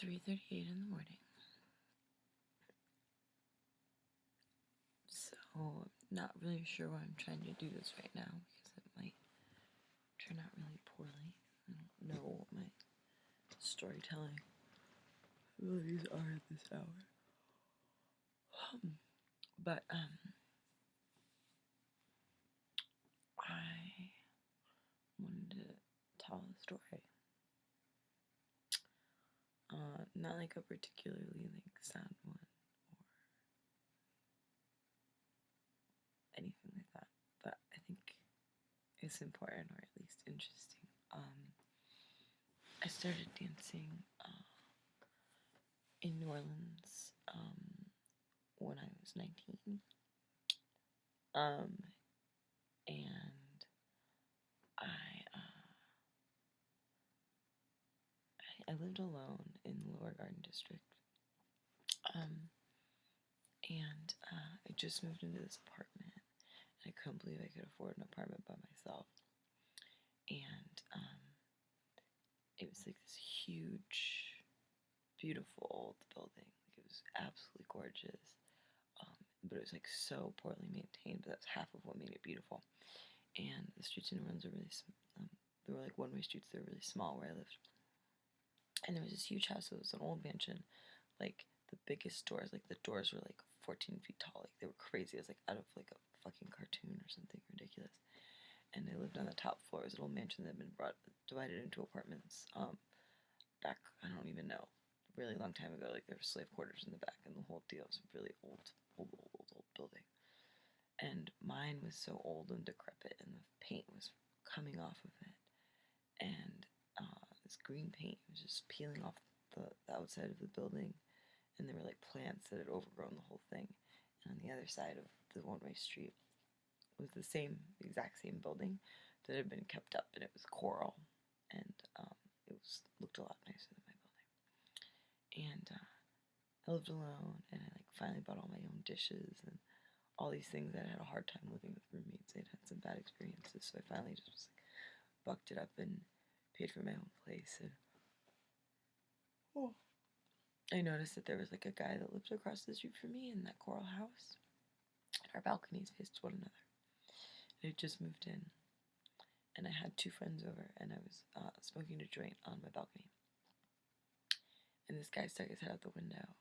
3:38 in the morning. So, I'm not really sure why I'm trying to do this right now because it might turn out really poorly. I don't know what my storytelling abilities are at this hour. But I wanted to tell a story. Not like a particularly sad one or anything like that, but I think it's important or at least interesting. I started dancing in New Orleans when I was 19. And I lived alone in the Lower Garden District. And I just moved into this apartment, and I couldn't believe I could afford an apartment by myself. And it was like this huge, beautiful old building. Like, it was absolutely gorgeous. But it was like so poorly maintained, but that's half of what made it beautiful. And the streets in New Orleans are really, they were like one-way streets. They were really small where I lived. And there was this huge house. It was an old mansion, like the biggest doors. Like the doors were like 14 feet tall. Like they were crazy. It was like out of like a fucking cartoon or something ridiculous. And I lived on the top floor. It was an old mansion that had been divided into apartments. Back, I don't even know, a really long time ago. Like there were slave quarters in the back, and the whole deal was a really old building. And mine was so old and decrepit, and the paint was coming off of it, and this green paint was just peeling off the outside of the building, and there were like plants that had overgrown the whole thing. And on the other side of the one-way street was the exact same building that had been kept up, and it was coral, and looked a lot nicer than my building. And I lived alone, and I finally bought all my own dishes and all these things that I had a hard time living with roommates. I'd had some bad experiences, so I finally just was bucked it up and paid for my own place. And I noticed that there was a guy that lived across the street from me in that coral house, and our balconies faced one another. And I just moved in, and I had 2 friends over, and I was smoking a joint on my balcony. And this guy stuck his head out the window,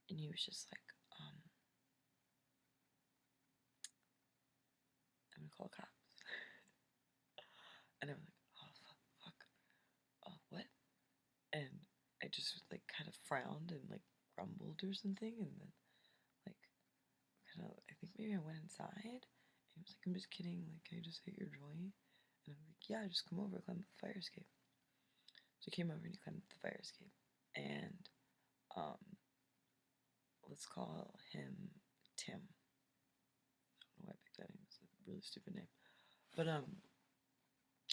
and he was just like, I'm gonna call cops. And I was like, oh, fuck. What? And I just kind of frowned and grumbled or something, and then I think maybe I went inside, and he was like, I'm just kidding, can I just hit your joint? And I'm like, yeah, just come over, climb up the fire escape. So he came over and he climbed up the fire escape, and let's call him Tim. I don't know why I picked that name. It's a really stupid name. But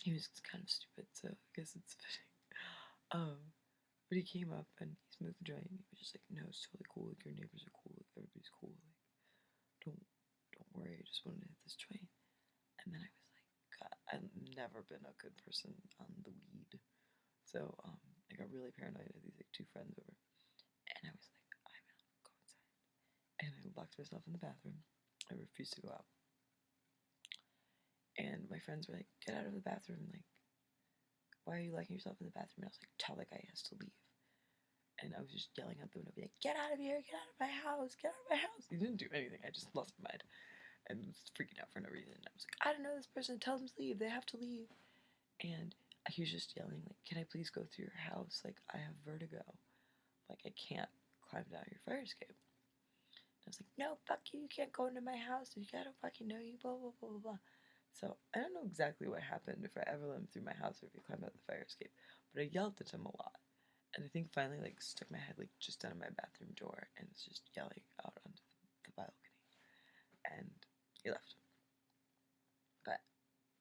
he was kind of stupid, so I guess it's fitting. But he came up and he smoked the joint, and he was just like, no, it's totally cool, your neighbors are cool, everybody's cool, don't worry, I just wanted to hit this joint. And then I was like, God, I've never been a good person on the weed. So I got really paranoid. I had these 2 friends over, and I was like, I'm out, go inside. And I locked myself in the bathroom. I refused to go out. And my friends were like, get out of the bathroom, why are you locking yourself in the bathroom? And I was like, tell that guy he has to leave. And I was just yelling out the window, like, get out of here, get out of my house, get out of my house. He didn't do anything. I just lost my mind and was freaking out for no reason. I was like, I don't know this person, tell them to leave, they have to leave. And he was just yelling, can I please go through your house? I have vertigo. I can't climb down your fire escape. And I was like, no, fuck you, you can't go into my house, I don't fucking know you, blah, blah, blah, blah, blah. So I don't know exactly what happened, if I ever let him through my house or if he climbed out the fire escape, but I yelled at him a lot. And I think finally stuck my head just out of my bathroom door and was just yelling out onto the balcony. And he left. But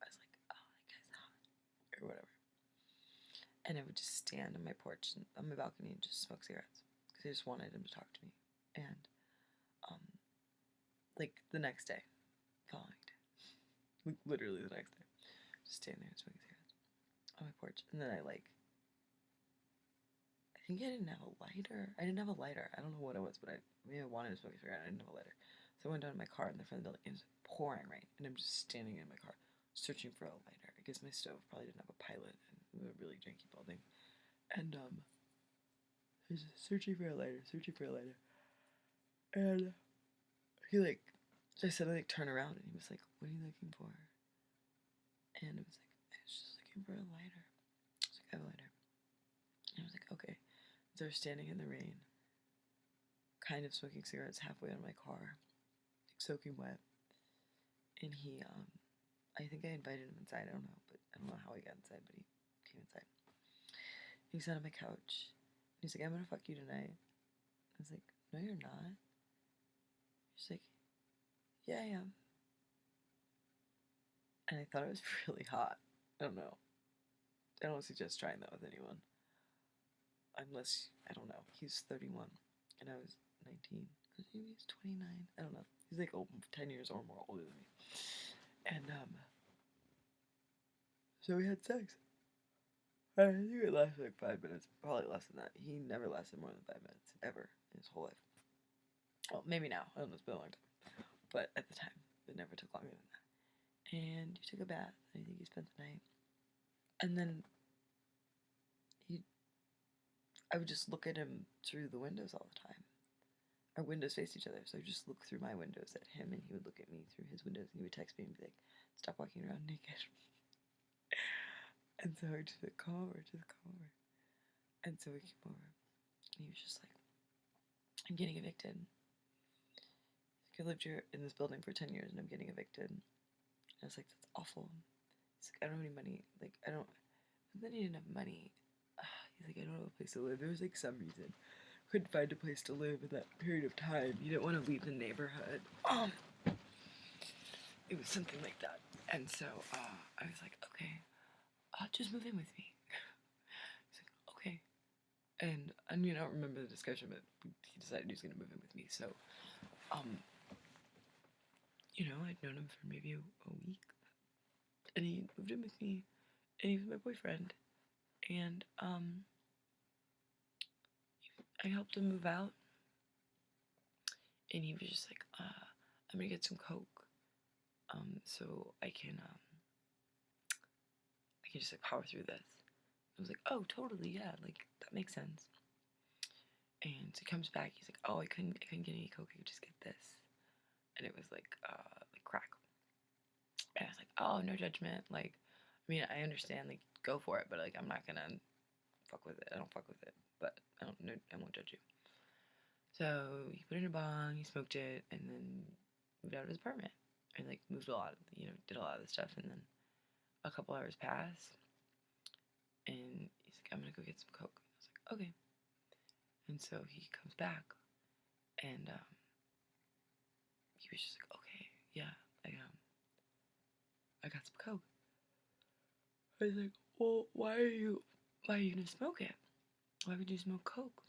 I was like, oh, that guy's hot. Or whatever. And I would just stand on my porch and on my balcony and just smoke cigarettes. Because I just wanted him to talk to me. And the next day, following day, literally the next day, just standing there and smoking cigarettes on my porch. And then I think I didn't have a lighter. I didn't have a lighter. I don't know what it was, but maybe I wanted to smoke a cigarette. I didn't have a lighter. So I went down to my car in the front of the building. It was pouring rain, and I'm just standing in my car searching for a lighter. I guess my stove probably didn't have a pilot, and it was a really janky building. And I was searching for a lighter, and he like, so I said I like turn around, and he was like, "What are you looking for?" And I was like, "I was just looking for a lighter." I was like, "I have a lighter." And I was like, "Okay." So we're standing in the rain, kind of smoking cigarettes halfway out of my car, like soaking wet. And I think I invited him inside. I don't know, but I don't know how he got inside, but he came inside. He sat on my couch. He's like, "I'm gonna fuck you tonight." I was like, "No, you're not." She's like, "Yeah, I am." And I thought it was really hot. I don't know. I don't suggest trying that with anyone. Unless, I don't know. He's 31 and I was 19. Or maybe he's 29. I don't know. He's like 10 years or more older than me. And, so we had sex. I think it lasted like 5 minutes. Probably less than that. He never lasted more than 5 minutes. Ever. In his whole life. Well, maybe now. I don't know. It's been a long time. But at the time, it never took longer than that. And he took a bath. I think he spent the night. And then I would just look at him through the windows all the time. Our windows faced each other, so I would just look through my windows at him, and he would look at me through his windows, and he would text me and be like, "Stop walking around naked." And so I would just like, "Come over, just come over." And so we came over, and he was just like, "I'm getting evicted. Like, I lived here in this building for 10 years, and I'm getting evicted." And I was like, "That's awful." He's like, "I don't have any money. Like, I don't." And then he didn't have money. He's like, "I don't have a place to live." There was like some reason. Couldn't find a place to live in that period of time. He didn't want to leave the neighborhood. It was something like that. And so I was like, "Okay, just move in with me." He's like, "Okay." And I mean, I don't remember the discussion, but he decided he was going to move in with me. So, I'd known him for maybe a week. And he moved in with me. And he was my boyfriend. And I helped him move out. And he was just like, "I'm going to get some Coke. So I can just like power through this." I was like, "Oh, totally, yeah, like that makes sense." And so he comes back, he's like, "Oh, I couldn't get any Coke, I could just get this." And it was like crack. And I was like, "Oh, no judgment. Like, I mean, I understand, like, go for it, but like I'm not gonna fuck with it. I don't fuck with it. But I won't judge you." So he put it in a bong, he smoked it, and then moved out of his apartment. And like moved a lot, did a lot of the stuff, and then a couple hours passed, and he's like, "I'm gonna go get some Coke." And I was like, "Okay." And so he comes back, and he was just like, "Okay, yeah, I got some Coke." I was like, "Well, why are you gonna smoke it? Why would you smoke Coke?"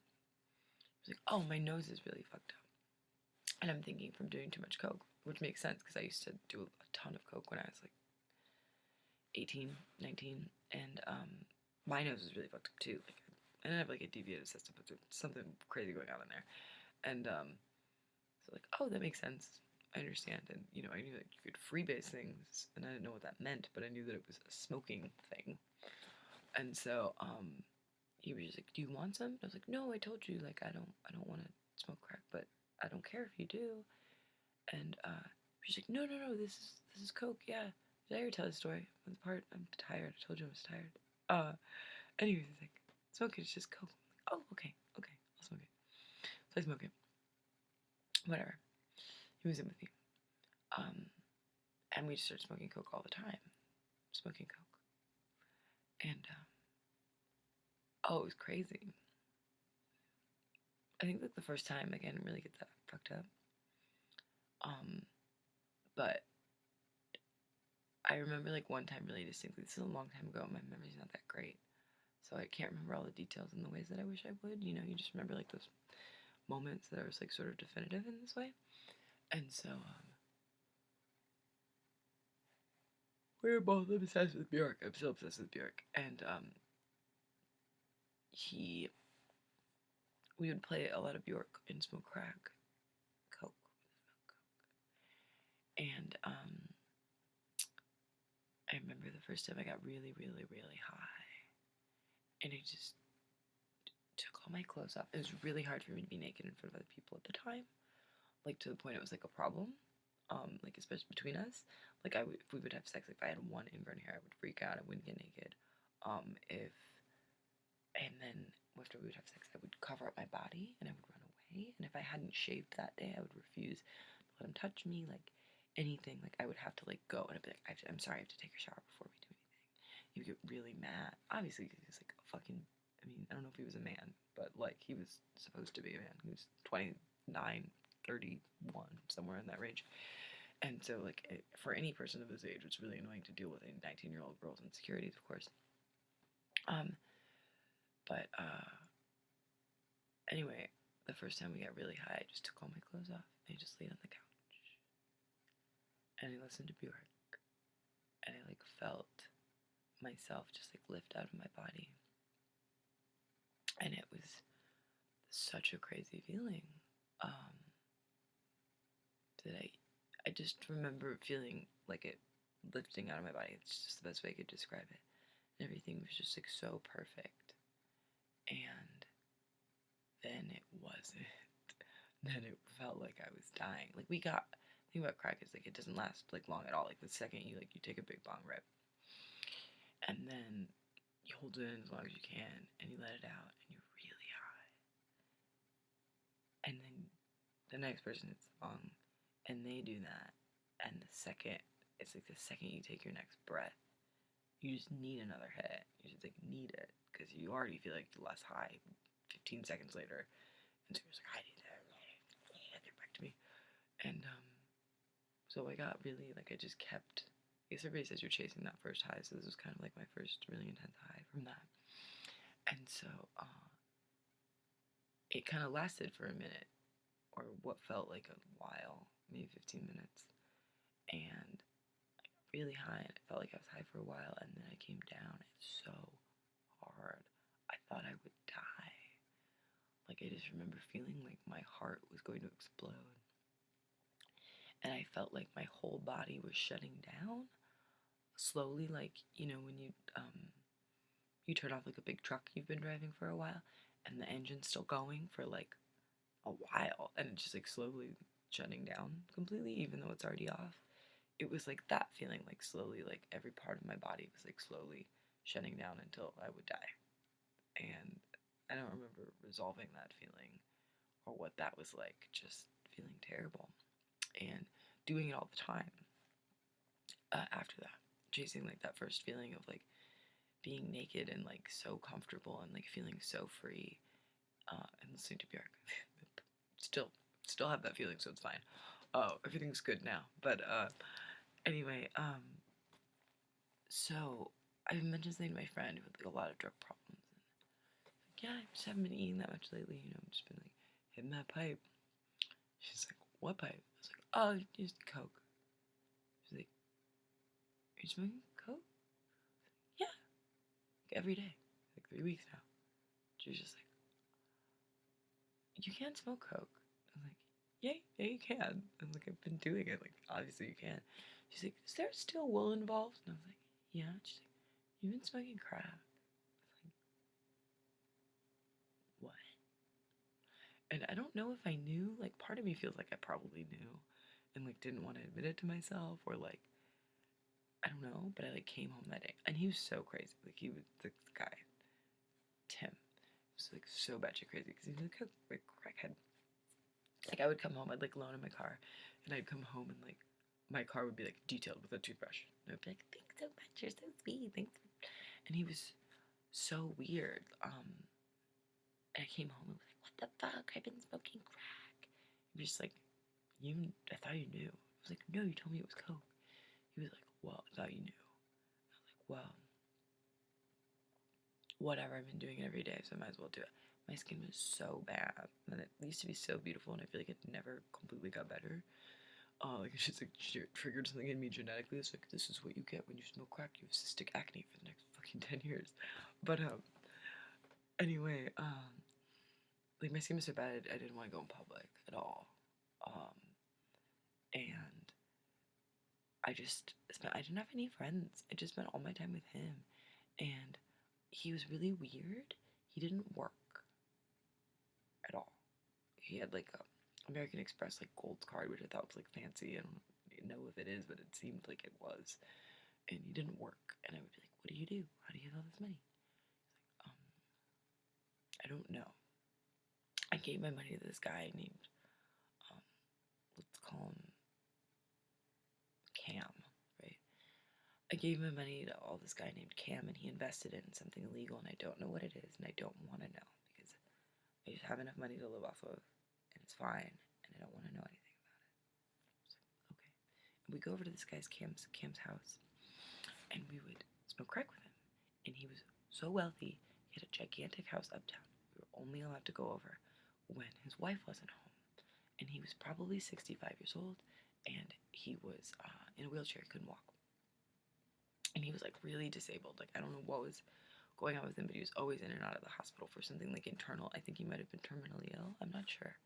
He was like, "Oh, my nose is really fucked up." And I'm thinking from doing too much Coke, which makes sense because I used to do a ton of Coke when I was like 18, 19, and my nose was really fucked up too. Like, I didn't have like a deviated system, but there's something crazy going on in there. And so like, "Oh, that makes sense. I understand." And I knew that you could freebase things, and I didn't know what that meant, but I knew that it was a smoking thing. And so he was just like, "Do you want some?" I was like, "No, I told you, like, I don't want to smoke crack, but I don't care if you do." And she's like, "No, no, no, this is Coke, yeah. Did I ever tell the story? The part I'm tired. I told you I was tired." Anyways, he's like, "Smoke it, it's just Coke." I'm like, "Oh, okay, I'll smoke it." So I smoke it. Whatever. He was in with me. And we just started smoking Coke all the time. Smoking Coke. And it was crazy. I think like the first time, like, I didn't really get that fucked up. But I remember like one time really distinctly. This is a long time ago. My memory's not that great, so I can't remember all the details in the ways that I wish I would. You just remember like those moments that are like sort of definitive in this way. And so we were both obsessed with Bjork. I'm still obsessed with Bjork, and he we would play a lot of Bjork and smoke crack, coke, and I remember the first time I got really, really, really high, and I just took all my clothes off. It was really hard for me to be naked in front of other people at the time, like to the point it was like a problem. Like especially between us, like if we would have sex, like if I had one ingrown hair, I would freak out. I wouldn't get naked. If and then after we would have sex, I would cover up my body and I would run away. And if I hadn't shaved that day, I would refuse to let him touch me, like anything. Like I would have to like go and I'd be like, I'm sorry, I have to take a shower before we do anything. He would get really mad, obviously, because he was like a fucking. I mean, I don't know if he was a man, but like he was supposed to be a man. He was 29, 31, somewhere in that range. And so, like, for any person of this age, it's really annoying to deal with a 19-year-old girl's insecurities, of course. But anyway, the first time we got really high, I just took all my clothes off and I just laid on the couch. And I listened to Bjork. And I, like, felt myself just, like, lift out of my body. And it was such a crazy feeling that I just remember feeling like it lifting out of my body. It's just the best way I could describe it. And everything was just like so perfect. And then it wasn't. Then it felt like I was dying. Like the thing about crack is like it doesn't last like long at all. Like the second you take a big bong rip, and then you hold it in as long as you can, and you let it out, and you're really high. And then the next person hits the bong, and they do that, and it's like the second you take your next breath, you just need another hit. You just like need it because you already feel like less high 15 seconds later. And so you're just like, I need that. Get back to me. And so I got really like I just kept. I guess everybody says you're chasing that first high, so this was kind of like my first really intense high from that. And so it kind of lasted for a minute, or what felt like a while, maybe 15 minutes. And really high, and it felt like I was high for a while, and then I came down. It's so hard. I thought I would die. Like I just remember feeling like my heart was going to explode, and I felt like my whole body was shutting down slowly. Like when you turn off like a big truck you've been driving for a while, and the engine's still going for like a while, and it's just like slowly shutting down completely, even though it's already off. It was like that feeling, like slowly, like every part of my body was like slowly shutting down until I would die. And I don't remember resolving that feeling or what that was like, just feeling terrible and doing it all the time after that, chasing like that first feeling of like being naked and like so comfortable and like feeling so free and listening to Björk. still have that feeling, so it's fine. Oh, everything's good now. But anyway, so I've mentioned something to my friend with like a lot of drug problems. And like, yeah, I just haven't been eating that much lately. I've just been like hitting that pipe. She's like, what pipe? I was like, oh, just coke. She's like, are you smoking coke? Yeah, like every day, like 3 weeks now. She was just like, you can't smoke coke. I was like, yeah, you can. And like I've been doing it. Like obviously you can. She's like, is there still wool involved? And I was like, yeah. She's like, you've been smoking crack. I was like, what? And I don't know if I knew. Like part of me feels like I probably knew, and like didn't want to admit it to myself, or like I don't know. But I like came home that day, and he was so crazy. Like he was the guy, Tim. Was like so batshit crazy because he was like a crackhead. Like I would come home, I'd like loan in my car, and I'd come home and like my car would be like detailed with a toothbrush. And I'd be like, thanks so much, you're so sweet, thanks. And he was so weird. And I came home and was like, what the fuck? I've been smoking crack. He was just like, I thought you knew. I was like, no, you told me it was coke. He was like, well, I thought you knew. I was like, well, whatever. I've been doing it every day, so I might as well do it. My skin was so bad, and it used to be so beautiful, and I feel like it never completely got better. Like it's just like triggered something in me genetically. It's like this is what you get when you smoke crack. You have cystic acne for the next fucking 10 years. But anyway, like, my skin was so bad, I didn't want to go in public at all. And I didn't have any friends. I just spent all my time with him. And he was really weird. He didn't work at all. He had like a American Express like Gold card, which I thought was like fancy. I don't know if it is, but it seemed like it was. And he didn't work. And I would be like, "What do you do? How do you have all this money?" He's like, I don't know. I gave my money to this guy named, let's call him Cam, right? I gave my money to this guy named Cam, and he invested it in something illegal, and I don't know what it is, and I don't want to know because I just have enough money to live off of, and it's fine, and I don't want to know anything about it. So, okay. And we go over to this guy's Cam's house, and we would smoke crack with him, and he was so wealthy. He had a gigantic house uptown. We were only allowed to go over when his wife wasn't home, and he was probably 65 years old, and he was in a wheelchair, couldn't walk. And he was like really disabled. Like, I don't know what was going on with him, but he was always in and out of the hospital for something like internal. I think he might have been terminally ill. I'm not sure.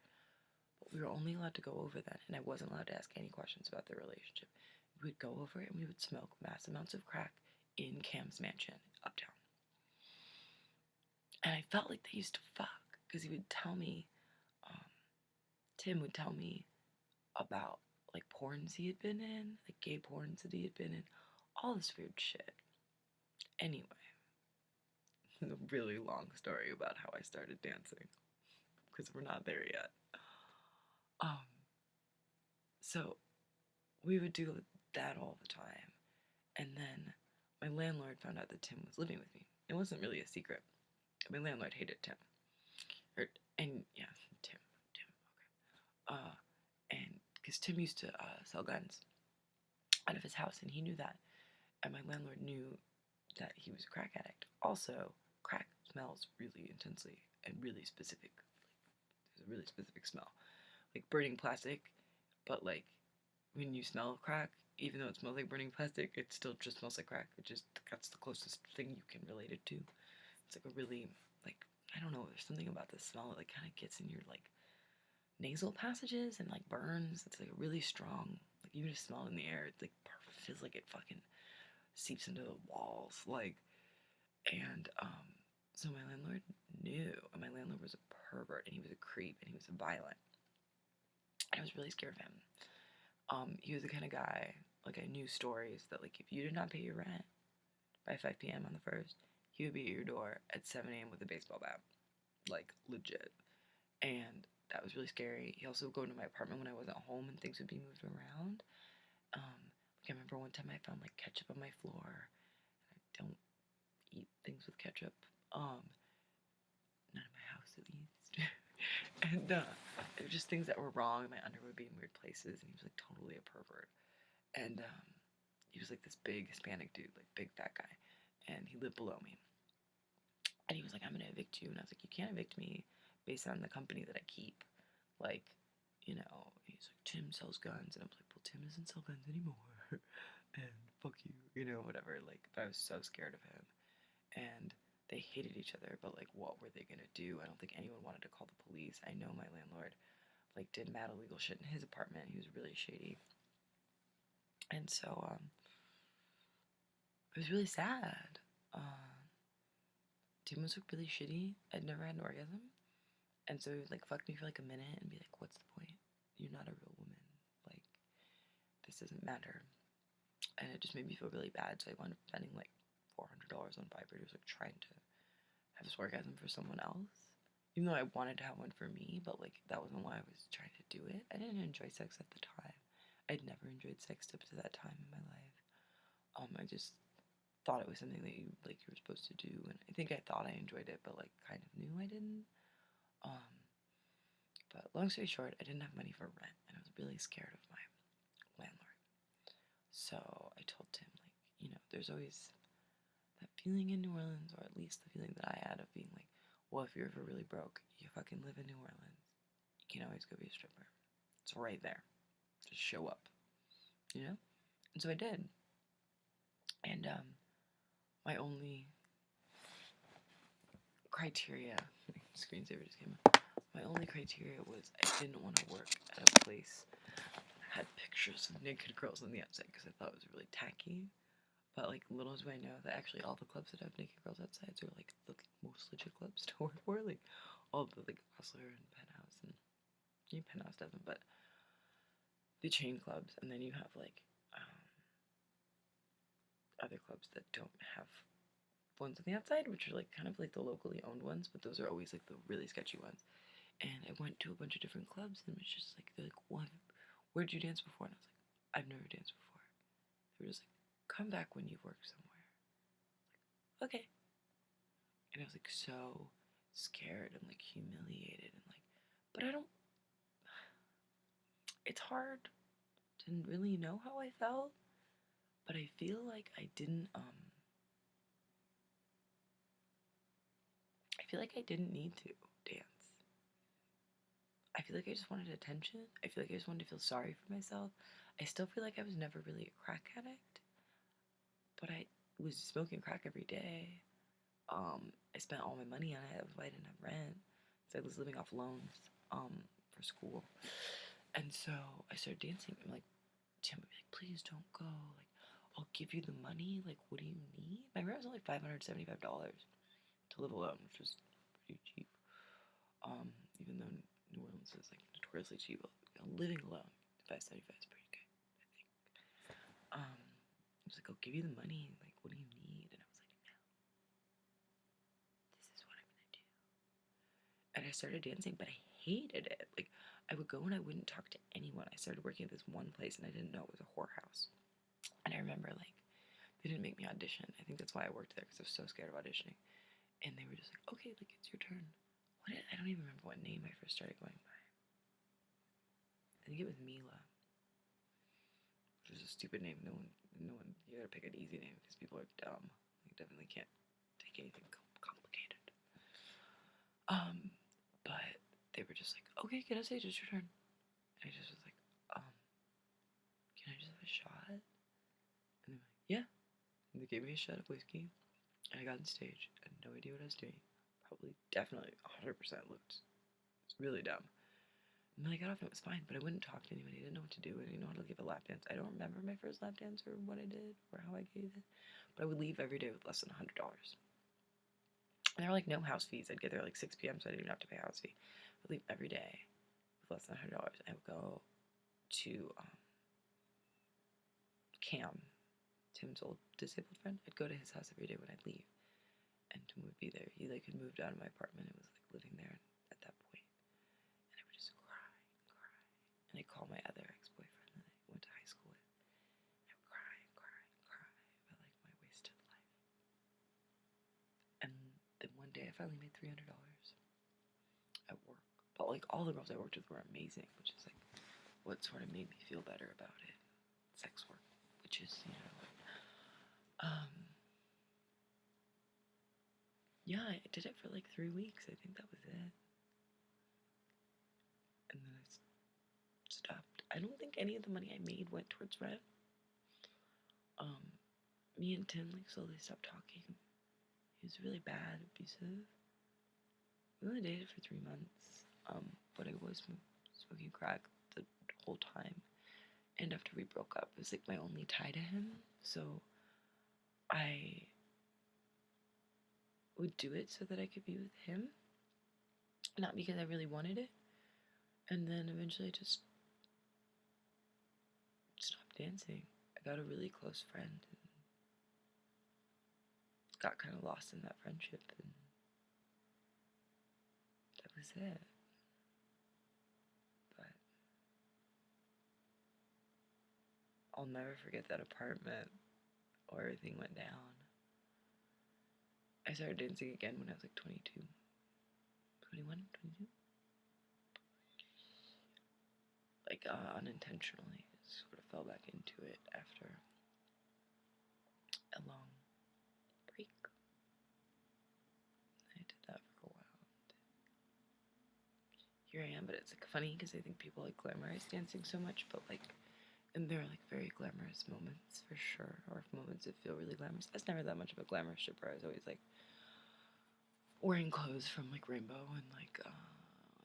But we were only allowed to go over then, and I wasn't allowed to ask any questions about their relationship. We would go over and we would smoke mass amounts of crack in Cam's mansion uptown. And I felt like they used to fuck because he would tell me, Tim would tell me about like porns he had been in, like gay porns that he had been in, all this weird shit. Anyway, a really long story about how I started dancing because we're not there yet. So we would do that all the time, and then my landlord found out that Tim was living with me. It wasn't really a secret. My landlord hated Tim, Tim, okay. And because Tim used to sell guns out of his house, and he knew that, and my landlord knew that he was a crack addict. Also, crack smells really intensely and really specific. There's a really specific smell, like burning plastic, but like when you smell crack, even though it smells like burning plastic, it still just smells like crack. That's the closest thing you can relate it to. It's like a really, like, I don't know, there's something about the smell that like kind of gets in your like nasal passages and like burns. It's like a really strong, like you just smell it in the air. It like feels like it fucking seeps into the walls, like. And so my landlord knew, and my landlord was a pervert, and he was a creep, and he was violent. I was really scared of him. He was the kind of guy, like, I knew stories that, like, if you did not pay your rent by 5 p.m. on the 1st, he would be at your door at 7 a.m. with a baseball bat. Like, legit. And that was really scary. He also would go into my apartment when I wasn't home and things would be moved around. Like, I remember one time I found, like, ketchup on my floor. I don't eat things with ketchup. Not in my house, at least. And it was just things that were wrong. My underwear would be in weird places, and he was like totally a pervert. And he was like this big Hispanic dude, like big fat guy, and he lived below me. And he was like, "I'm gonna evict you," and I was like, "You can't evict me based on the company that I keep." Like, you know, he's like, "Tim sells guns," and I was like, "Well, Tim doesn't sell guns anymore," and fuck you, you know, whatever. Like, but I was so scared of him, and they hated each other, but like what were they gonna do? I don't think anyone wanted to call the police. I know my landlord like did mad illegal shit in his apartment. He was really shady. And so it was really sad. Tim was like really shitty. I'd never had an orgasm. And so he would like fuck me for like a minute and be like, "What's the point? You're not a real woman. Like, this doesn't matter." And it just made me feel really bad. So I wound up spending like $400 on vibrators, like trying to have this orgasm for someone else. Even though I wanted to have one for me, but like that wasn't why I was trying to do it. I didn't enjoy sex at the time. I'd never enjoyed sex up to that time in my life. I just thought it was something that you were supposed to do, and I think I thought I enjoyed it, but like kind of knew I didn't. But long story short, I didn't have money for rent, and I was really scared of my landlord. So I told Tim, like, you know, there's always that feeling in New Orleans, or at least the feeling that I had of being like, well, if you're ever really broke, you fucking live in New Orleans. You can always go be a stripper. It's right there. Just show up, you know? And so I did. And my only criteria, screensaver just came up. My only criteria was I didn't want to work at a place that had pictures of naked girls on the outside because I thought it was really tacky. But like little do I know that actually all the clubs that have naked girls outside are like the most legit clubs to work for. Like all the like Hustler and Penthouse and Penthouse doesn't, but the chain clubs, and then you have like other clubs that don't have ones on the outside, which are like kind of like the locally owned ones, but those are always like the really sketchy ones. And I went to a bunch of different clubs, and it was just like they're like, "What? Where did you dance before?" And I was like, "I've never danced before." They were just like, "Come back when you've worked somewhere." Okay. And I was like so scared and like humiliated and like, but I don't. It's hard to really know how I felt, but I feel like I didn't. I feel like I didn't need to dance. I feel like I just wanted attention. I feel like I just wanted to feel sorry for myself. I still feel like I was never really a crack addict, but I was smoking crack every day. I spent all my money on it. That was why I didn't have rent. So I was living off loans for school. And so I started dancing. I'm like, Tim would be like, please don't go. Like, I'll give you the money. Like, what do you need? My rent was only $575 to live alone, which was pretty cheap. Even though New Orleans is like notoriously cheap, living alone, $575 is pretty good, I think. I was like, I'll give you the money. Like, what do you need? And I was like, no, this is what I'm gonna do. And I started dancing, but I hated it. Like, I would go and I wouldn't talk to anyone. I started working at this one place, and I didn't know it was a whorehouse. And I remember like they didn't make me audition. I think that's why I worked there because I was so scared of auditioning. And they were just like, okay, like it's your turn. I don't even remember what name I first started going by. I think it was Mila, which was a stupid name. No one. You gotta pick an easy name because people are dumb. You definitely can't take anything complicated. But they were just like, okay, can I say it's your turn? And I just was like, can I just have a shot? And they were like, yeah. And they gave me a shot of whiskey. And I got on stage. I had no idea what I was doing. Probably, definitely, 100% looked. It's really dumb. And then I got off and it was fine, but I wouldn't talk to anybody. I didn't know what to do. I didn't know how to give a lap dance. I don't remember my first lap dance or what I did or how I gave it. But I would leave every day with less than $100. And there were like no house fees. I'd get there like 6 p.m. so I didn't even have to pay a house fee. I would leave every day with less than $100. I would go to Cam, Tim's old disabled friend. I'd go to his house every day when I'd leave. And Tim would be there. He like had moved out of my apartment and was like living there at that point. And I would just cry and cry. And I'd call my other ex-boyfriend that I went to high school with. And I would cry and cry and cry about like my wasted life. And then one day I finally made $300 at work. But like all the girls I worked with were amazing, which is like what sort of made me feel better about it. Sex work, which is, yeah, I did it for like 3 weeks. I think that was it. And then I stopped. I don't think any of the money I made went towards rent. Me and Tim like slowly stopped talking. He was really bad, abusive. We only dated for 3 months. But I was smoking crack the whole time. And after we broke up, it was like my only tie to him. So I would do it so that I could be with him. Not because I really wanted it. And then eventually I just stopped dancing. I got a really close friend and got kind of lost in that friendship, and that was it. But I'll never forget that apartment where everything went down. I started dancing again when I was like 22. 21? 22? Like unintentionally. Just sort of fell back into it after a long break. I did that for a while. Here I am, but it's like funny because I think people like glamorize dancing so much, but like, and there are like very glamorous moments for sure, or moments that feel really glamorous. I was never that much of a glamorous stripper. I was always like wearing clothes from like Rainbow and like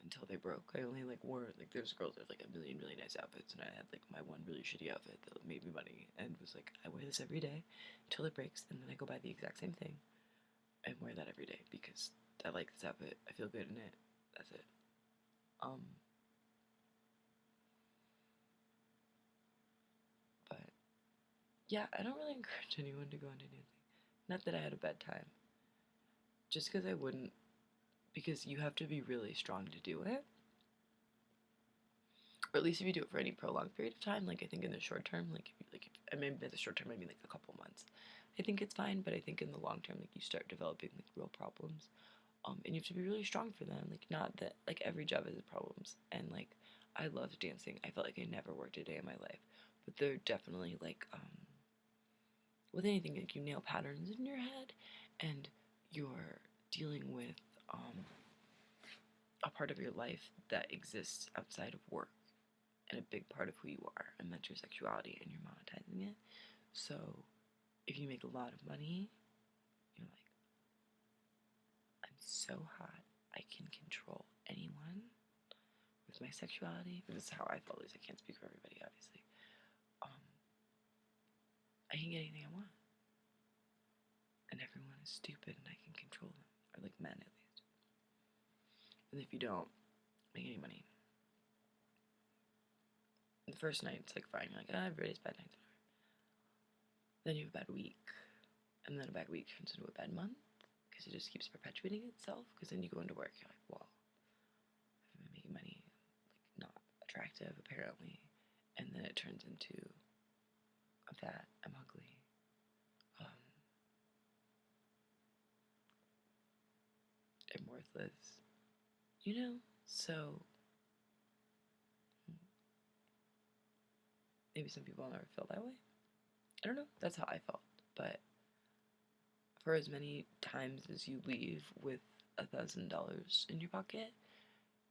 until they broke. I only like wore like there's girls that have like a million really nice outfits, and I had like my one really shitty outfit that made me money, and was like I wear this every day until it breaks, and then I go buy the exact same thing and wear that every day because I like this outfit. I feel good in it. That's it. But yeah, I don't really encourage anyone to go into dancing. Not that I had a bad time. Just because I wouldn't, because you have to be really strong to do it. Or at least if you do it for any prolonged period of time, like I think in the short term, I mean by the short term I mean like a couple months, I think it's fine. But I think in the long term, like you start developing like real problems, and you have to be really strong for them. Like not that like every job has problems, and like I loved dancing. I felt like I never worked a day in my life, but there are definitely like with anything like you nail patterns in your head, and you're dealing with a part of your life that exists outside of work and a big part of who you are, and that's your sexuality, and you're monetizing it. So if you make a lot of money, you're like, I'm so hot, I can control anyone with my sexuality. This is how I felt. At least I can't speak for everybody, obviously. I can get anything I want, and everyone is stupid, and I can control them, or like men at least. And if you don't make any money, the first night it's like fine, you're like, everybody's bad nights. Then you have a bad week, and then a bad week turns into a bad month because it just keeps perpetuating itself. Because then you go into work, you're like, well, I've been making money, like not attractive apparently, and then it turns into I'm fat, I'm ugly, I'm worthless, you know. So maybe some people never feel that way. I don't know. That's how I felt, but for as many times as you leave with $1,000 in your pocket,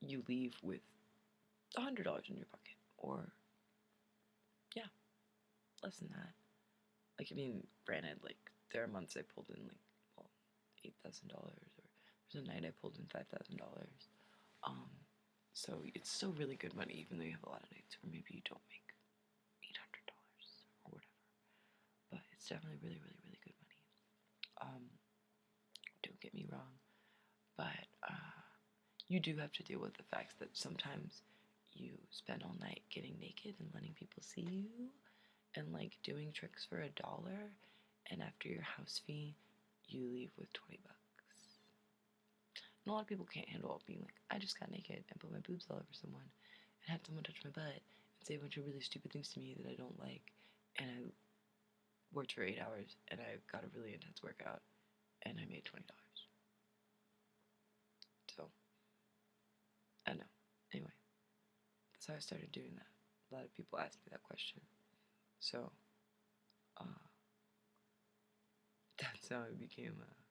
you leave with $100 in your pocket, or yeah, less than that. Like I mean, granted, like there are months I pulled in like $8,000, or there's a night I pulled in $5,000. So it's still really good money, even though you have a lot of nights where maybe you don't make $800 or whatever. But it's definitely really, really, really good money. Don't get me wrong, but you do have to deal with the fact that sometimes you spend all night getting naked and letting people see you, and like doing tricks for $1, and after your house fee, you leave with $20. And a lot of people can't handle being like, I just got naked and put my boobs all over someone, and had someone touch my butt and say a bunch of really stupid things to me that I don't like, and I worked for 8 hours, and I got a really intense workout, and I made $20. So, I don't know. Anyway, that's how I started doing that. A lot of people ask me that question. So, that's how I became a